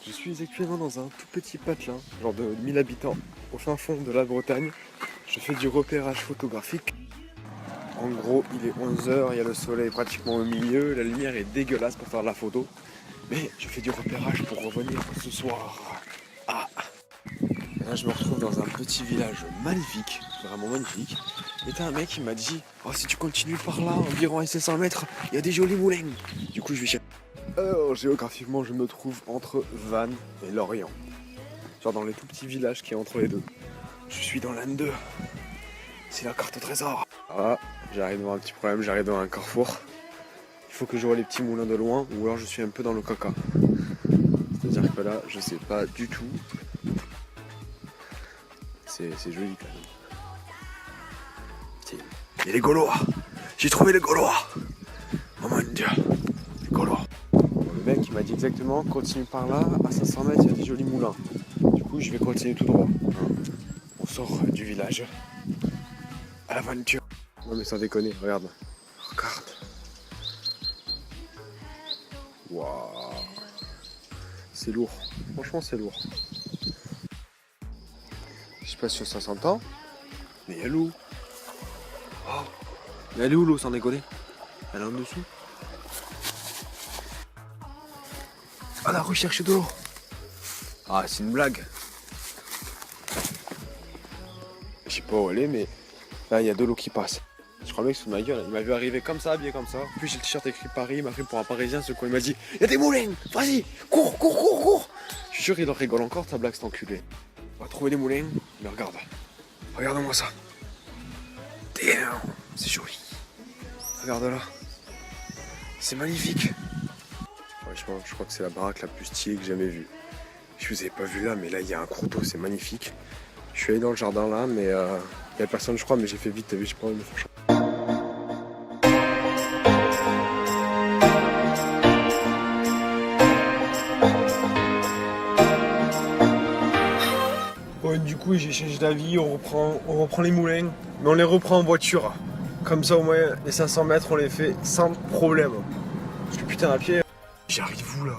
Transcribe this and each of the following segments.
Je suis actuellement dans un tout petit patelin, genre de 1000 habitants, au fin fond de la Bretagne. Je fais du repérage photographique. En gros, il est 11 h, il y a le soleil pratiquement au milieu, la lumière est dégueulasse pour faire de la photo. Mais je fais du repérage pour revenir ce soir. Ah. Et là, je me retrouve dans un petit village magnifique, vraiment magnifique. Et t'as un mec qui m'a dit, oh, si tu continues par là, environ à 500 mètres, il y a des jolis moulins. Du coup, je vais chercher. Alors, géographiquement, je me trouve entre Vannes et Lorient. Genre dans les tout petits villages qui est entre les deux. Je suis dans l'Inde 2. C'est la carte au trésor. Ah, j'arrive devant un petit problème, j'arrive devant un carrefour. Il faut que je vois les petits moulins de loin, ou alors je suis un peu dans le caca. C'est-à-dire que là, je sais pas du tout. C'est joli quand même. Il y a les Gaulois. J'ai trouvé les Gaulois. Oh mon dieu. Les Gaulois. Le mec il m'a dit exactement, continue par là, à 500 mètres il y a des jolis moulins. Du coup je vais continuer tout droit. On sort du village à l'aventure. Non mais sans déconner, regarde. Regarde. Waouh. C'est lourd. Franchement c'est lourd. Je sais pas si ça s'entend, mais il y a l'eau. Oh. Mais elle est où l'eau sans déconner? Elle est en dessous. Ah la recherche de l'eau. Ah c'est une blague. Je sais pas où elle est mais là il y a de l'eau qui passe. Je crois que le mec sous ma gueule, il m'a vu arriver comme ça, habillé comme ça. Puis j'ai le t-shirt écrit Paris, il m'a pris pour un Parisien, ce coup il m'a dit il y a des moulins, vas-y, cours, cours, cours, cours. Je suis sûr qu'il en rigole encore ta blague cet enculé. On va trouver des moulins, mais regarde. Regarde-moi ça. Damn, c'est joli. Regarde là. C'est magnifique. Franchement, je crois que c'est la baraque la plus stylée que j'ai jamais vue. Je vous avais pas vu là, mais là il y a un cours d'eau, c'est magnifique. Je suis allé dans le jardin là, mais il y a personne je crois, mais j'ai fait vite, t'as vu, j'ai pas envie de me faire chier. Ouais, du coup j'ai changé d'avis, on reprend les moulins, mais on les reprend en voiture. Comme ça au moins les 500 mètres on les fait sans problème. Parce que putain à pied, j'arrive où là?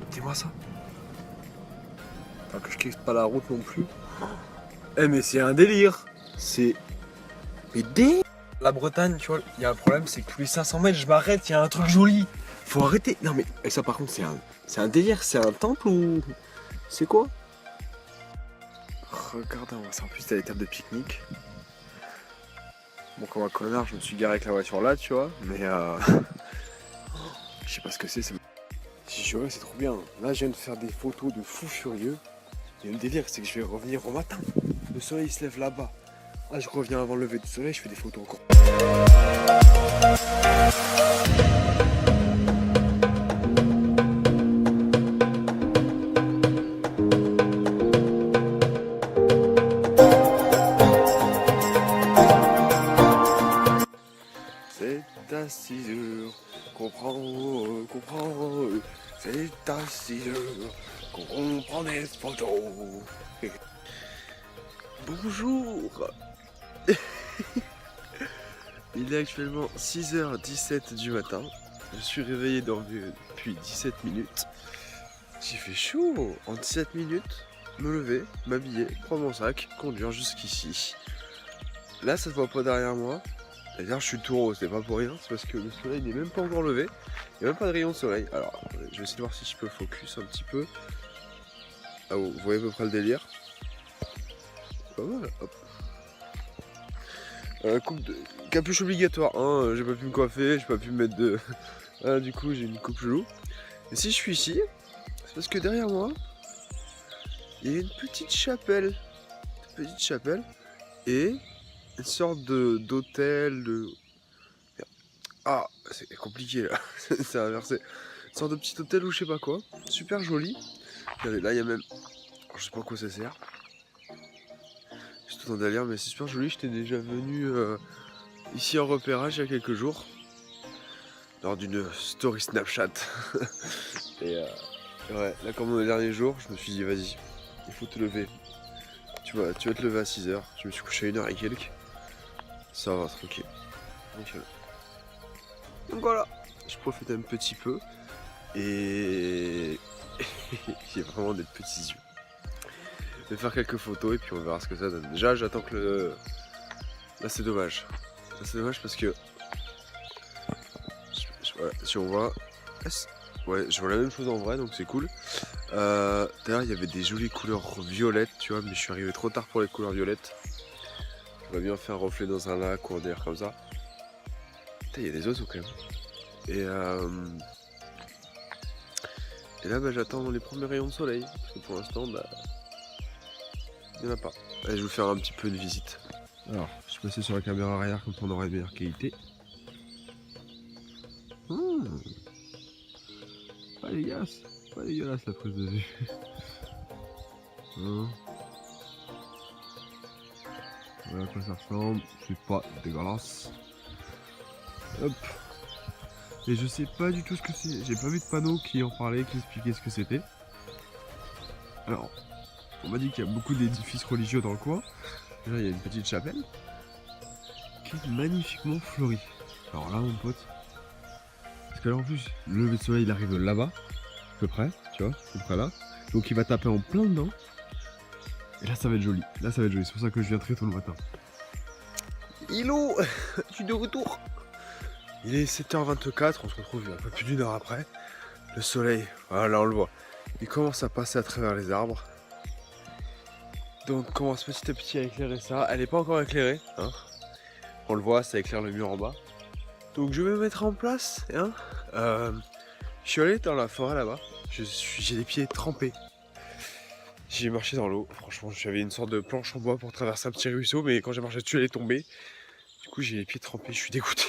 Dis-moi ça. Pas que je quitte pas la route non plus. Eh mais c'est un délire. C'est... Mais La Bretagne, tu vois, il y a un problème, c'est que tous les 500 mètres je m'arrête, il y a un truc joli. Faut arrêter. Non mais et ça par contre c'est un délire, c'est un temple ou... C'est quoi? Regardez-moi ça, en plus t'as des tables de pique-nique. Bon comme un connard je me suis garé avec la voiture là tu vois, mais je sais pas ce que c'est. Si je vois c'est trop bien. Là je viens de faire des photos de fou furieux. Et le délire c'est que je vais revenir au matin. Le soleil se lève là-bas. Là je reviens avant le lever du soleil, je fais des photos encore. C'est à 6 h qu'on prend, c'est à 6 h qu'on prend des photos. Bonjour. Il est actuellement 6h17 du matin. Je suis réveillé depuis 17 minutes. J'ai fait chaud en 17 minutes. Me lever, m'habiller, prendre mon sac, conduire jusqu'ici. Là ça se voit pas derrière moi. D'ailleurs je suis tout rose, c'est pas pour rien, c'est parce que le soleil n'est même pas encore levé. Il n'y a même pas de rayon de soleil. Alors je vais essayer de voir si je peux focus un petit peu. Ah vous voyez à peu près le délire. Pas mal, hop. Capuche obligatoire, hein, j'ai pas pu me coiffer, j'ai pas pu me mettre de... Ah, du coup j'ai une coupe chelou. Et si je suis ici, c'est parce que derrière moi, il y a une petite chapelle. Et une sorte d'hôtel, Ah, c'est compliqué là, c'est inversé. Une sorte de petit hôtel ou je sais pas quoi, super joli. Regardez, là il y a même... Alors, je sais pas à quoi ça sert. C'est tout un délire, mais c'est super joli, j'étais déjà venu... ici en repérage il y a quelques jours lors d'une story Snapchat. Et ouais, là comme le dernier jour, je me suis dit vas-y, il faut te lever. Tu vas te lever à 6 h. Je me suis couché à 1 h et quelques. Ça va, tranquille. Donc voilà, je profite un petit peu. Et j'ai vraiment des petits yeux. Je vais faire quelques photos et puis on verra ce que ça donne. Déjà j'attends que le... Là c'est dommage. Là c'est dommage parce que... Voilà, si on voit... Ouais, je vois la même chose en vrai, donc c'est cool. D'ailleurs, il y avait des jolies couleurs violettes, tu vois, mais je suis arrivé trop tard pour les couleurs violettes. On va bien faire un reflet dans un lac ou un délire comme ça. Putain, il y a des oiseaux quand même. Et là, bah, j'attends les premiers rayons de soleil. Parce que pour l'instant, bah, il n'y en a pas. Allez, je vais vous faire un petit peu une visite. Alors, je suis passé sur la caméra arrière comme ça on aura une meilleure qualité. Pas dégueulasse la prise de vue. Voilà à quoi ça ressemble, c'est pas dégueulasse. Hop. Et je sais pas du tout ce que c'est, j'ai pas vu de panneau qui en parlait, qui expliquait ce que c'était. Alors, on m'a dit qu'il y a beaucoup d'édifices religieux dans le coin. Là il y a une petite chapelle qui est magnifiquement fleurie. Alors là mon pote, parce que là en plus, le lever de soleil il arrive là-bas, à peu près, tu vois, à peu près là. Donc il va taper en plein dedans. Et là ça va être joli, c'est pour ça que je viens très tôt le matin. Hello, je suis de retour. Il est 7h24, on se retrouve un peu plus d'une heure après. Le soleil, voilà là on le voit, il commence à passer à travers les arbres. Donc on commence petit à petit à éclairer ça, elle n'est pas encore éclairée, hein. On le voit, ça éclaire le mur en bas. Donc je vais me mettre en place, hein. Je suis allé dans la forêt là-bas, j'ai les pieds trempés. J'ai marché dans l'eau, franchement j'avais une sorte de planche en bois pour traverser un petit ruisseau, mais quand j'ai marché dessus elle est tombée. Du coup j'ai les pieds trempés, je suis dégoûté.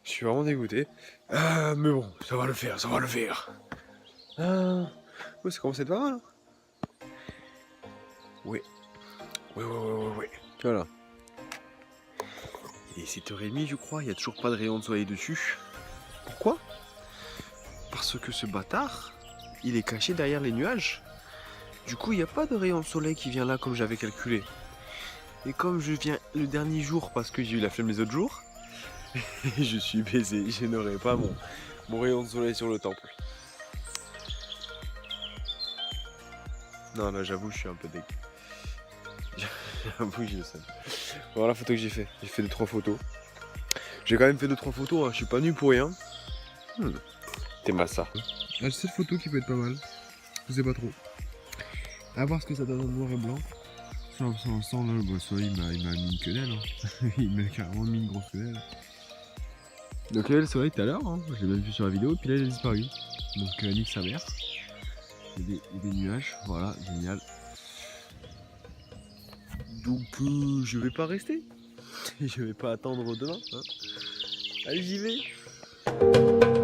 Je suis vraiment dégoûté. Mais bon, ça va le faire, ça va le faire. Ouais, ça commence à être pas mal. Hein. Ouais. Voilà. Et 7h30 je crois, il n'y a toujours pas de rayon de soleil dessus. Pourquoi? Parce que ce bâtard, il est caché derrière les nuages. Du coup, il n'y a pas de rayon de soleil qui vient là comme j'avais calculé. Et comme je viens le dernier jour parce que j'ai eu la flemme les autres jours, je suis baisé, je n'aurai pas mon rayon de soleil sur le temple. Non, là j'avoue, je suis un peu dégueu. J'avoue, je le sais. Voilà la photo que j'ai fait. J'ai fait 2-3 photos. J'ai quand même fait 2-3 photos, hein. Je suis pas nu pour rien. T'es massa. Là, j'ai cette photo qui peut être pas mal. Je sais pas trop. À voir ce que ça donne en noir et blanc. Sans là, le soleil il m'a mis une quenelle. Hein. Il m'a carrément mis une grosse quenelle. Donc il y avait le soleil tout à l'heure, hein. Je l'ai même vu sur la vidéo, et puis là il a disparu. Donc nique sa mère. Il y a des nuages, voilà, génial. Donc je vais pas rester. Je vais pas attendre demain. Hein. Allez, j'y vais.